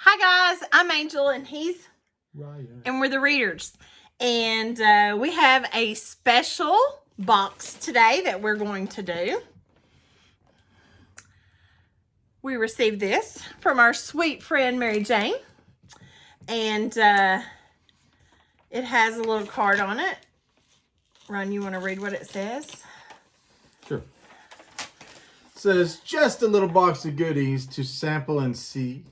Hi guys, I'm Angel and he's Ryan. and we're the Readers. And we have a special box today that we're going to do. We received this from our sweet friend Mary Jane. And it has a little card on it. Ron, you want to read what it says? Sure. It says, just a little box of goodies to sample and see.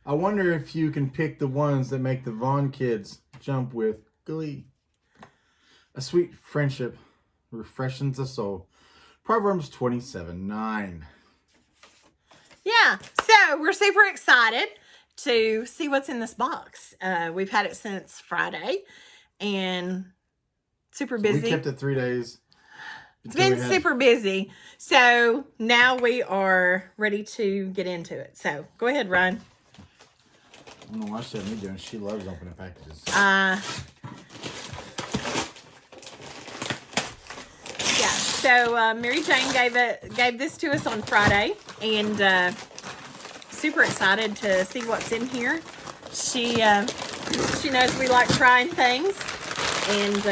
I wonder if you can pick the ones that make the Vaughn kids jump with glee. A sweet friendship refreshes the soul. Proverbs 27:9. Yeah, so we're super excited to see what's in this box. We've had it since Friday and super busy. We kept it 3 days. It's been super busy. So now we are ready to get into it. So go ahead, Ryan. I don't know why she had me doing. She loves opening packages. Yeah. So Mary Jane gave this to us on Friday, and super excited to see what's in here. She knows we like trying things, and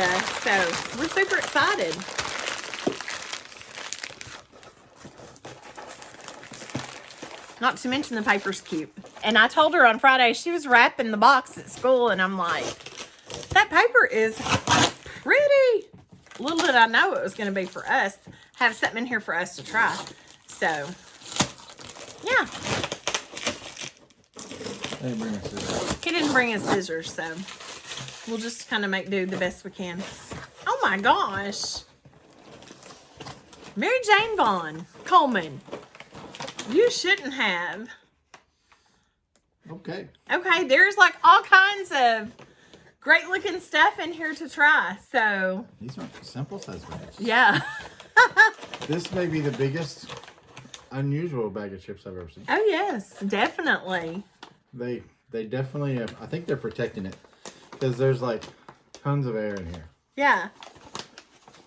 so we're super excited. Not to mention the paper's cute. And I told her on Friday she was wrapping the box at school, and I'm like, that paper is pretty. Little did I know it was going to be for us. Have something in here for us to try. So, yeah. He didn't bring us scissors. He didn't bring us scissors, so we'll just kind of make do the best we can. Oh my gosh. Mary Jane Vaughn Coleman. You shouldn't have. Okay. Okay, there's like all kinds of great looking stuff in here to try. So, These aren't simple size bags. yeah. This may be the biggest unusual bag of chips I've ever seen. Oh, yes, definitely. They definitely, I think they're protecting it because there's like tons of air in here. Yeah.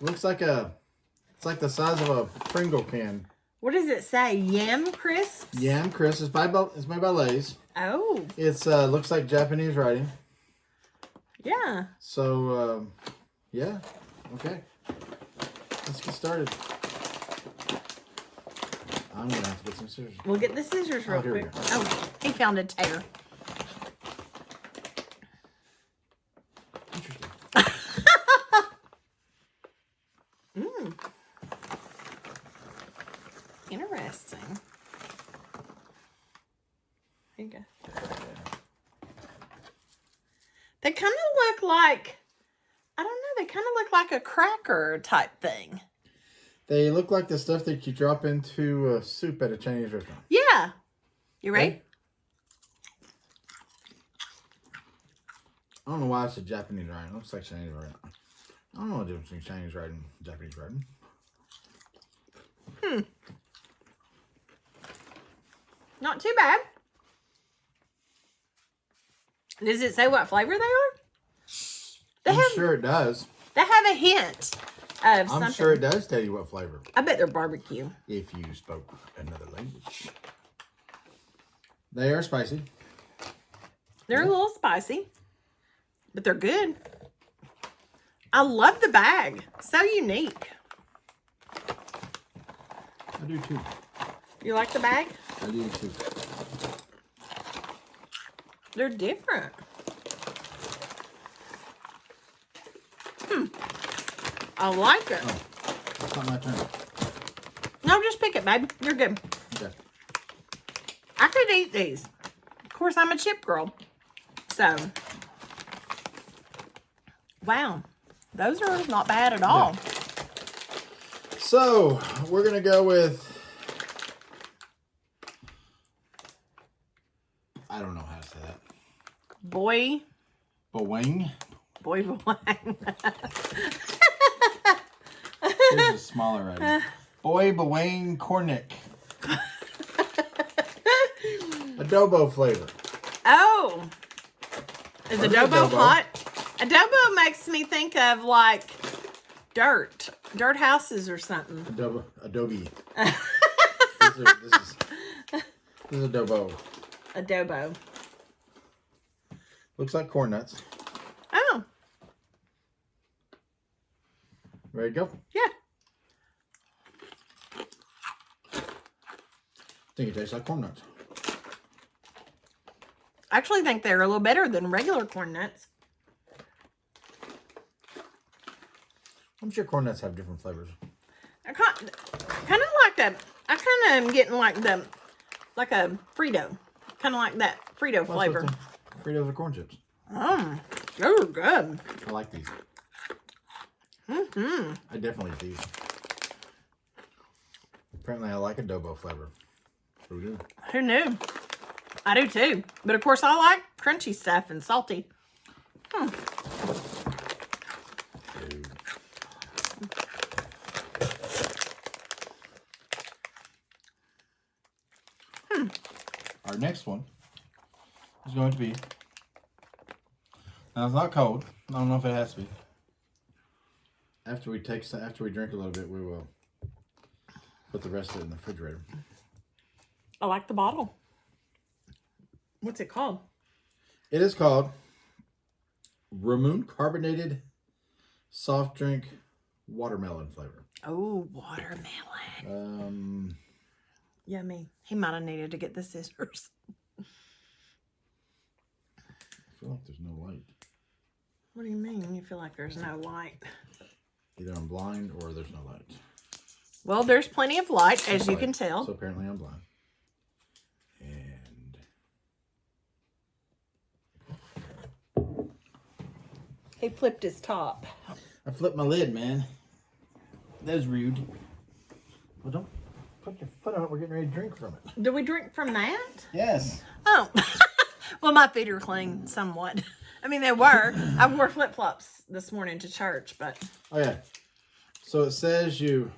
Looks like it's like the size of a Pringle can. What does it say? Yam crisps? Yam crisp. It's made by Lay's. Oh. It's looks like Japanese writing. Yeah. So yeah. Okay. Let's get started. I'm gonna have to get some scissors. We'll get the scissors real here we quick. go. Oh, he found a tear. Interesting. Interesting. Here you go. They kind of look like, I don't know, they kind of look like a cracker type thing. They look like the stuff that you drop into soup at a Chinese restaurant. Yeah. You ready? Okay. I don't know why it's a Japanese writing. It looks like Chinese writing. I don't know the difference between Chinese writing and Japanese writing. Not too bad. Does it say what flavor they are? I'm sure it does. They have a hint of something. I'm sure it does tell you what flavor. I bet they're barbecue. If you spoke another language. They are spicy. They're a little spicy, but they're good. I love the bag. So unique. I do too. You like the bag? I do too. They're different. I like it. Oh, it's not my turn. No, just pick it, babe. You're good. Okay. I could eat these. Of course, I'm a chip girl. So, wow. Those are not bad at all. No. So, we're going to go with, I don't know how to say that. Boy Bawang. Bawang. Here's a smaller writing. Boy Bawang Cornick. Adobo flavor. Oh. Is What is adobo adobo? hot? Adobo makes me think of like dirt houses or something. Adobe. This is adobo. Adobo. Looks like corn nuts. Oh, Ready to go? yeah. I think it tastes like corn nuts. I actually think they're a little better than regular corn nuts. I'm sure corn nuts have different flavors. I kind of like that. I kind of am getting like a Frito. Kind of like that Frito flavor. Fritos are corn chips. Those are good. I like these. Mm-hmm. I definitely eat these. Apparently, I like adobo flavor. Who knew? Who knew? I do too. But of course, I like crunchy stuff and salty. Our next one is going to be. Now it's not cold. I don't know if it has to be. After we drink a little bit, we will put the rest of it in the refrigerator. I like the bottle. What's it called? It is called Ramune Carbonated Soft Drink Watermelon flavor. Oh, watermelon. Yummy. He might have needed to get the scissors. I feel like there's no light. What do you mean? You feel like there's no light? Either I'm blind or there's no light. Well, there's plenty of light, as you can tell. So apparently I'm blind. And He flipped his top. I flipped my lid, man. That was rude. Well, don't put your foot on it. We're getting ready to drink from it. Do we drink from that? Yes. Oh. Well, my feet are clean somewhat. I mean, they were. I wore flip-flops this morning to church, but... Okay. So it says you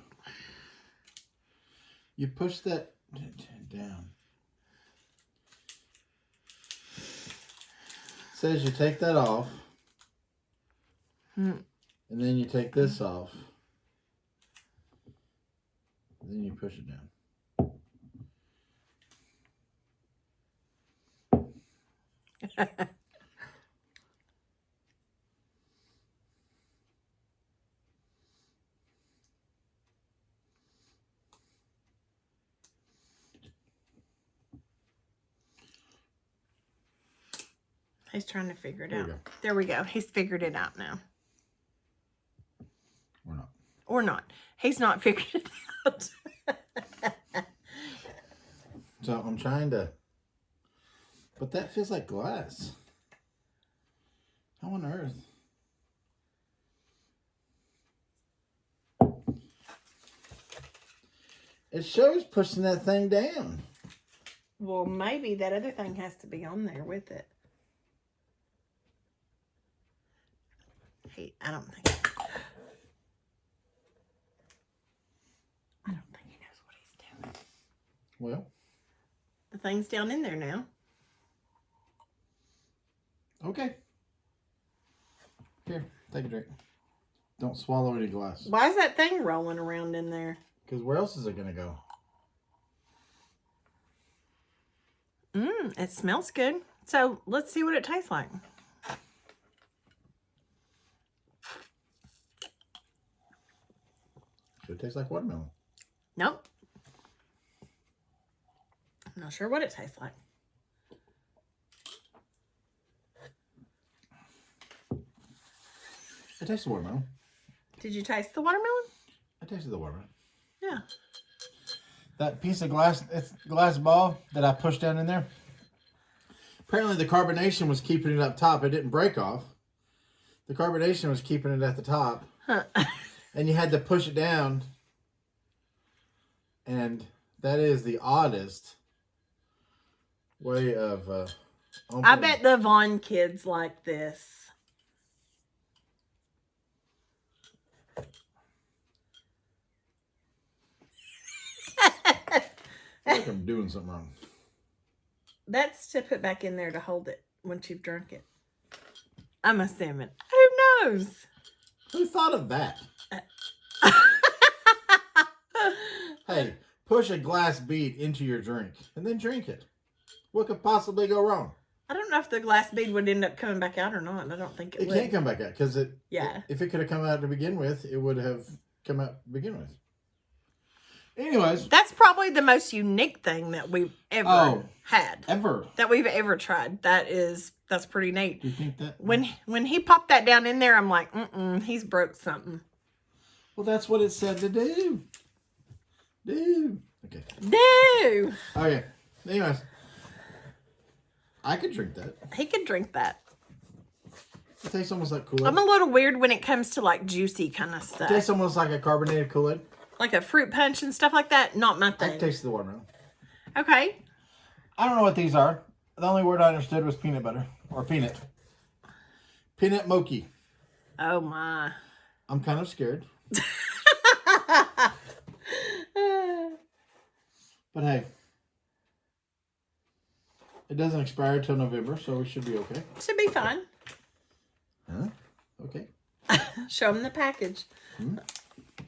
push that down. It says you take that off. And then you take this off. And then you push it down. He's trying to figure it There out. we go. There we go. He's figured it out now. Or not. Or not. He's not figured it out. So I'm trying to... But that feels like glass. How on earth? It shows pushing that thing down. Well, maybe that other thing has to be on there with it. I don't think he knows what he's doing. Well, The thing's down in there now. okay. Here, take a drink. Don't swallow any glass. Why is that thing rolling around in there? Because where else is it going to go? It smells good. So let's see what it tastes like. Should taste like watermelon. Nope. I'm not sure what it tastes like. I tasted watermelon. Did you taste the watermelon? I tasted the watermelon. Yeah. That piece of glass ball that I pushed down in there. Apparently the carbonation was keeping it up top. It didn't break off. The carbonation was keeping it at the top. Huh. And you had to push it down. And that is the oddest way of opening. I bet the Vaughn kids like this. I feel like I'm doing something wrong. That's to put back in there to hold it once you've drunk it. I'm assuming. Who knows? Who thought of that? Hey, push a glass bead into your drink and then drink it. What could possibly go wrong? I don't know if the glass bead would end up coming back out or not. I don't think it It would. can't come back out because Yeah. if it could have come out to begin with, it would have come out to begin with. Anyways. That's probably the most unique thing that we've ever had. Ever. That we've ever tried. That's pretty neat. Do you think that? When he popped that down in there, I'm like, he's broke something. Well, that's what it said to do. Okay. No. Okay. Anyways. I could drink that. He could drink that. It tastes almost like Kool-Aid. I'm a little weird when it comes to like juicy kind of It stuff. tastes almost like a carbonated Kool-Aid. Like a fruit punch and stuff like that. Not my I thing. can taste the watermelon. Okay. I don't know what these are. The only word I understood was peanut butter. Or peanut. Peanut mochi. Oh my. I'm kind of scared. But hey. It doesn't expire till November, so we should be okay. Should be fine. Huh? Okay. Show him the package.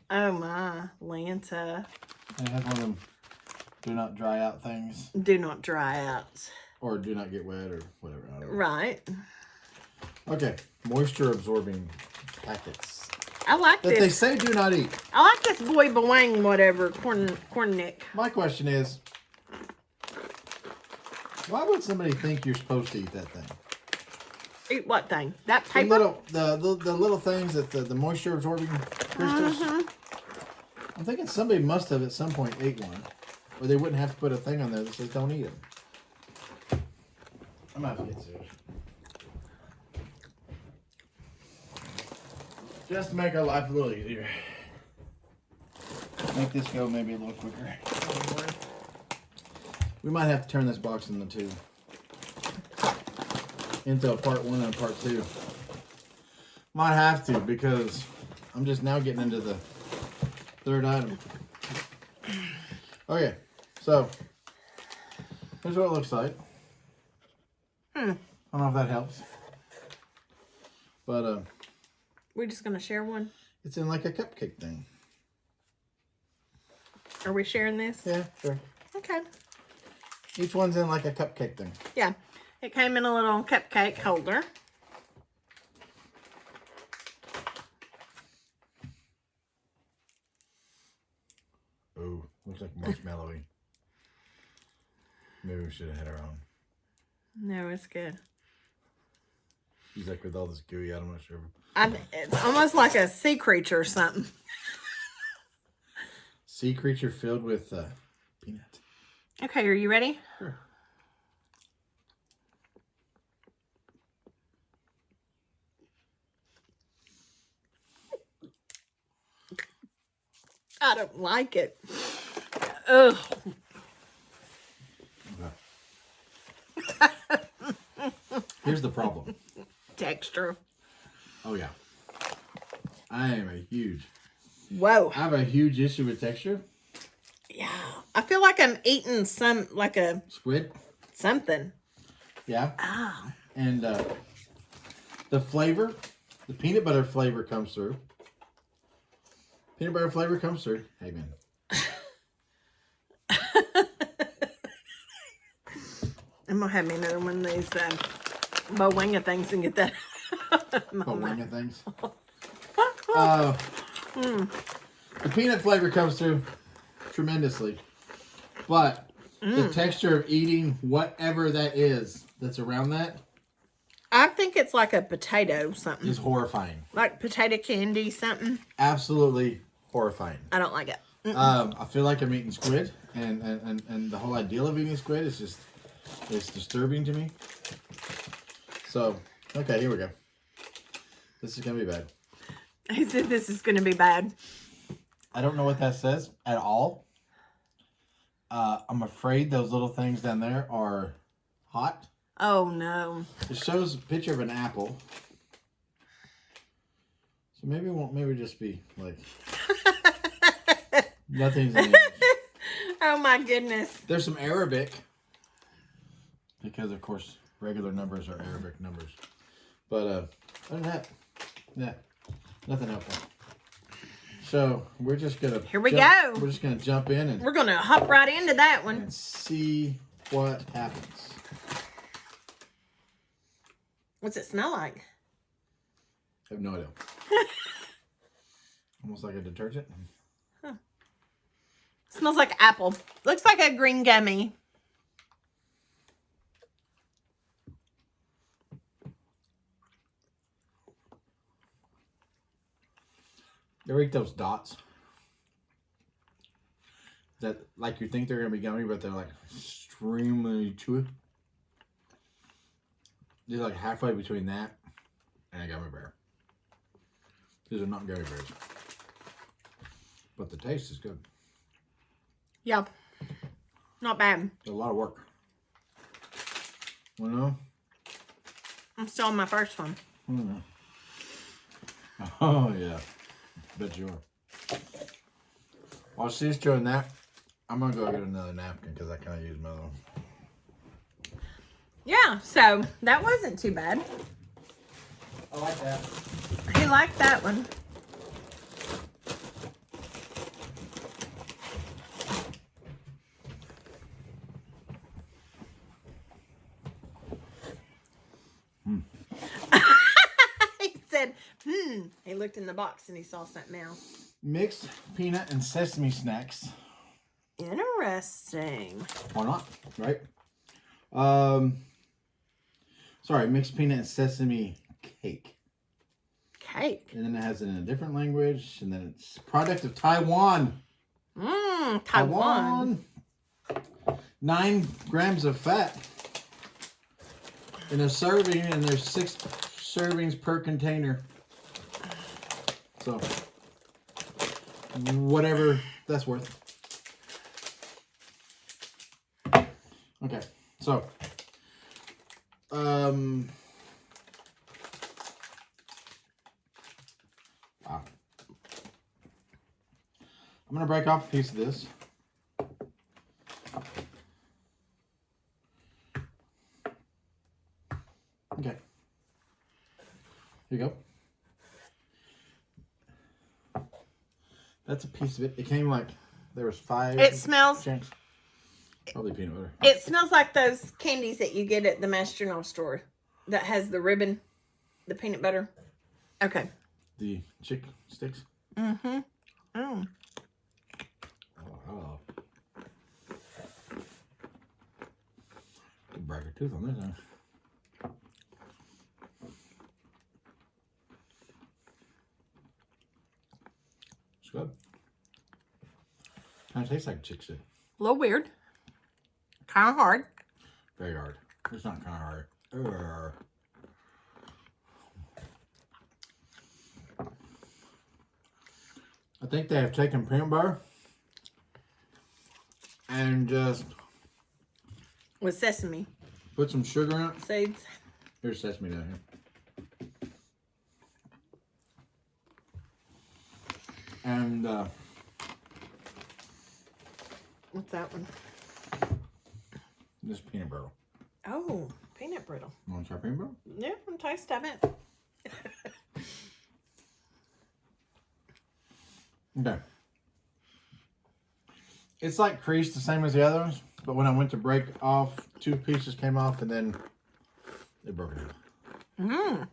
Oh my, Lanta. And it has one of them do not dry out things. Do not dry out. Or do not get wet or whatever. I don't know. Right. Okay. Moisture absorbing packets. I like That they this. say do not eat. I like this boy Boing whatever corn nick. My question is, why would somebody think you're supposed to eat that thing? Eat what thing? That The paper? little things that the moisture absorbing crystals. I'm thinking somebody must have at some point ate one, or they wouldn't have to put a thing on there that says don't eat them. I'm gonna have to get serious. Just to make our life a little easier. Make this go maybe a little quicker. We might have to turn this box into two. Into a part 1 and a part 2. Might have to because I'm just now getting into the third item. Okay, so here's what it looks like. I don't know if that helps. But We're just gonna share one. it's in like a cupcake thing. Are we sharing this? Yeah, sure. Okay. Each one's in like a cupcake thing. Yeah. It came in a little cupcake holder. Ooh, looks like marshmallowy. Maybe we should have had our own. No, it's good. He's like with all this gooey out, I'm not sure. It's almost like a sea creature or something. Sea creature filled with peanut. Okay, are you ready? Sure. I don't like it. Ugh. Here's the problem. Texture. Oh yeah. I have a huge issue with texture. Yeah. I feel like I'm eating like a Squid. something. Yeah. Oh. And the flavor, the peanut butter flavor comes through. Peanut butter flavor comes through. Hey man. I'm gonna have me another one of these Boinga things and get that. Wing things. The peanut flavor comes through tremendously, but the texture of eating whatever that is that's around that I think it's like a potato something. is horrifying. Like potato candy something. Absolutely horrifying. I don't like it. I feel like I'm eating squid, and the whole ideal of eating squid is just it's disturbing to me. So, okay, here we go. This is gonna be bad. He said this is gonna be bad. I don't know what that says at all. I'm afraid those little things down there are hot. Oh no. It shows a picture of an apple. So maybe it won't maybe just be like nothing's in it. Oh my goodness. There's some Arabic. Because of course regular numbers are Arabic numbers. But other than that, yeah, nothing helpful. So we're just gonna Here we go. We're just gonna jump in and We're gonna hop right into that one. see what happens. What's it smell like? I have no idea. Almost like a detergent. Smells like apple. Looks like a green gummy. You ever eat those dots? That, like, you think they're going to be gummy, but they're, like, extremely chewy. They're, like, halfway between that and a gummy bear. These are not gummy bears. But the taste is good. Yeah. Not bad. It's a lot of work. You know? I'm still on my first one. Oh, yeah. Bet you are. While she's doing that, I'm going to go get another napkin because I kind of used my other one. Yeah, so that wasn't too bad. I like that. He liked that one. He said, He looked in the box and he saw something else. Mixed peanut and sesame snacks. Interesting. Why not? Right? Sorry, mixed peanut and sesame cake. Cake. And then it has it in a different language. And then it's product of Taiwan. Taiwan. 9 grams of fat in a serving, and there's 6 servings per container. So, whatever that's worth. Okay, so, wow. I'm gonna break off a piece of this. Okay. Here you go. That's a piece of it. It came like there was 5. It smells. Chunks. Probably peanut butter. It smells like those candies that you get at the Masterno store that has the ribbon, the peanut butter. Okay. The chick sticks. Mm-hmm. Oh. Oh. Could break a tooth on this one. It's good. Kind of tastes like chick stick. A little weird. Kind of hard. Very hard. It's not kind of hard. Urgh. I think they have taken peanut butter and just With sesame put some sugar in it. seeds. Here's sesame down here. And What's that one? this peanut brittle. Oh, peanut brittle. You want to try peanut brittle? Yeah, I'm taste of it. Okay. It's like creased the same as the other ones, but when I went to break off, 2 pieces came off and then they broke it out.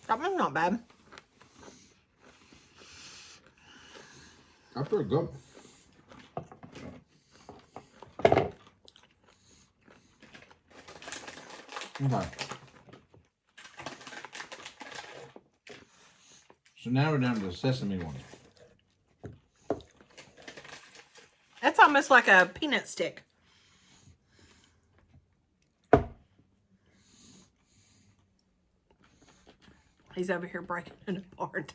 That one's not bad. That's pretty good. Okay. So now we're down to the sesame one. That's almost like a peanut stick. He's over here breaking it apart.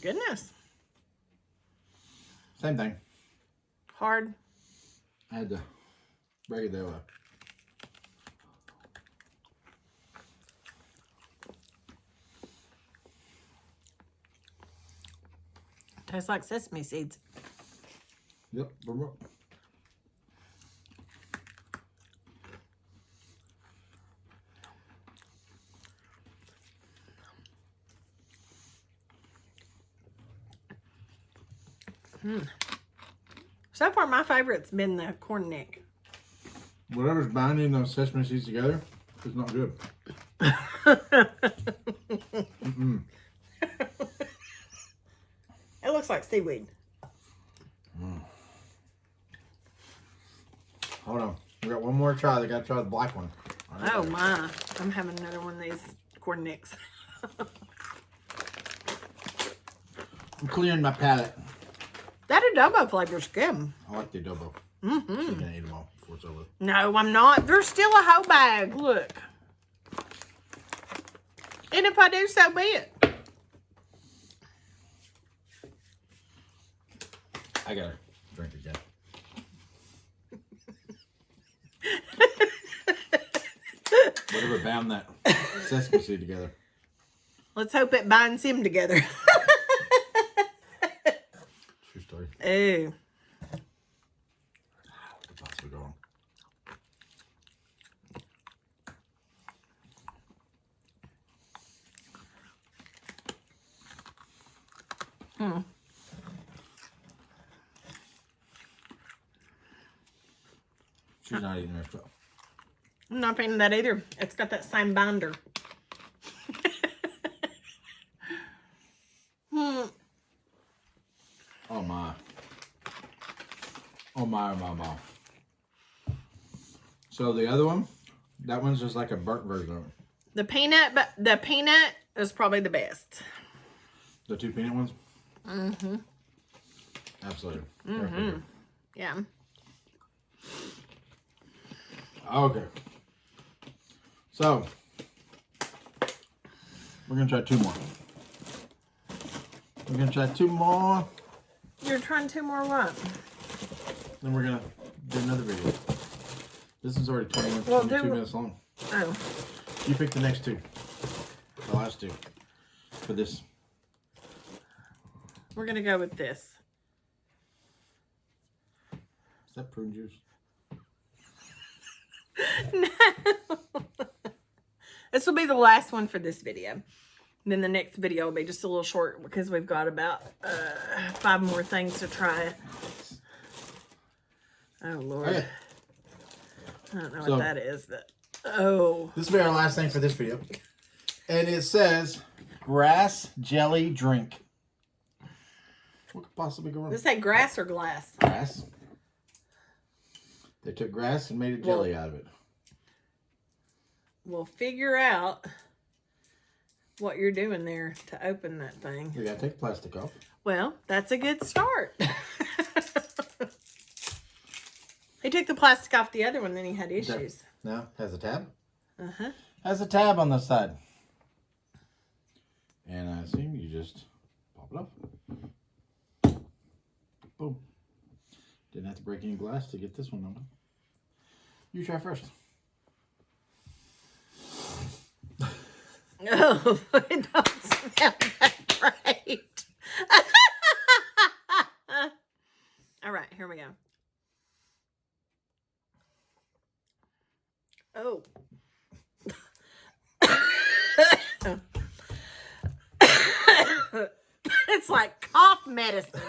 Goodness. Same thing. Hard. I had to break it that way. Tastes like sesame seeds. Yep. So far, my favorite's been the corn neck. Whatever's binding those sesame seeds together is not good. Mm-mm. It looks like seaweed. Hold on. We got one more try. They got to try the black one. Oh my. I'm having another one of these corn nicks. I'm clearing my palate. That adobo flavor's good. I like the adobo. Mm-hmm. She's gonna eat them all before it's over. No, I'm not. There's still a whole bag. Look. And if I do, so be it. I gotta drink again. Whatever bound that sesame seed together. Let's hope it binds him together. True story. Ooh. What could possibly go wrong? She's not eating her stuff. I'm not feeling that either. It's got that same binder. Oh my. Oh my, my, my. So the other one, that one's just like a burnt version of it. The peanut is probably the best. The two peanut ones? Mm-hmm. Absolutely. Mm-hmm. Yeah. Okay. So, we're going to try two more. We're going to try two more. You're trying two more what? Then we're going to do another video. This is already 22 minutes long. Oh. You pick the next two. The last two. For this. We're going to go with this. Is that prune juice? No. This will be the last one for this video. And then the next video will be just a little short because we've got about 5 more things to try. Oh, Lord. Okay. I don't know what that is, but... Oh. This will be our last thing for this video. And it says, grass jelly drink. What could possibly go wrong? Does it say grass or glass? Grass. They took grass and made a jelly out of it. We'll figure out what you're doing there to open that thing. We gotta take the plastic off. Well, that's a good start. He took the plastic off the other one, then he had issues. Now, has a tab. Uh-huh. Has a tab on the side. And I assume you just pop it off. Boom. Didn't have to break any glass to get this one open. You try first. Oh, it don't smell that great. All right, here we go. Oh. It's like cough medicine.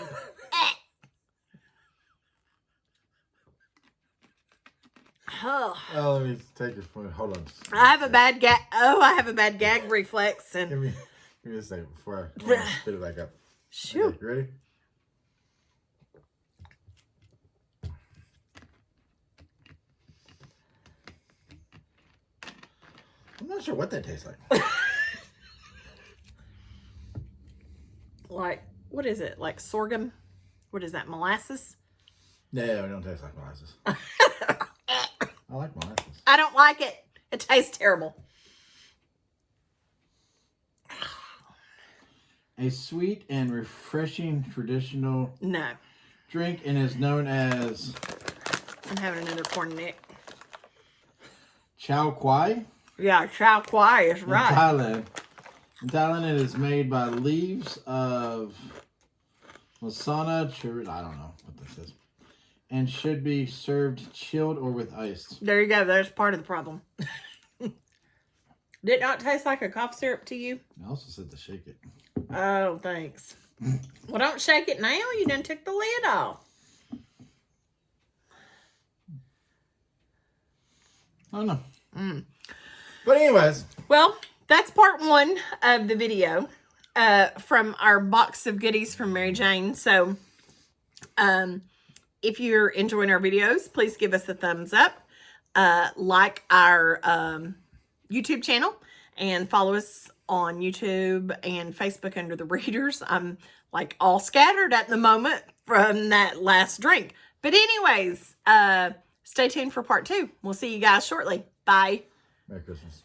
Oh. Oh, let me take your phone. Hold on. I have a bad gag. Oh, I have a bad gag reflex. And Give me a second before I spit it back up. shoot. Okay, you ready? I'm not sure what that tastes like. Like, what is it? Like sorghum? What is that? Molasses? No, it don't taste like molasses. I like molasses. I don't like it. It tastes terrible. A sweet and refreshing traditional No. drink and is known as I'm having another corn nick. Chow Kwai Yeah, chow kwai is in right. Thailand. In Thailand, it is made by leaves of Masana cherry. I don't know what this is. And should be served chilled or with ice. There you go. There's part of the problem. Did it not taste like a cough syrup to you? I also said to shake it. Oh, thanks. Well, don't shake it now. You done took the lid off. I don't know. But anyways. Well, that's part 1 of the video from our box of goodies from Mary Jane. So, if you're enjoying our videos, please give us a thumbs up. Like our YouTube channel and follow us on YouTube and Facebook under the Readers. I'm like all scattered at the moment from that last drink. But anyways, stay tuned for part 2. We'll see you guys shortly. Bye. Merry Christmas.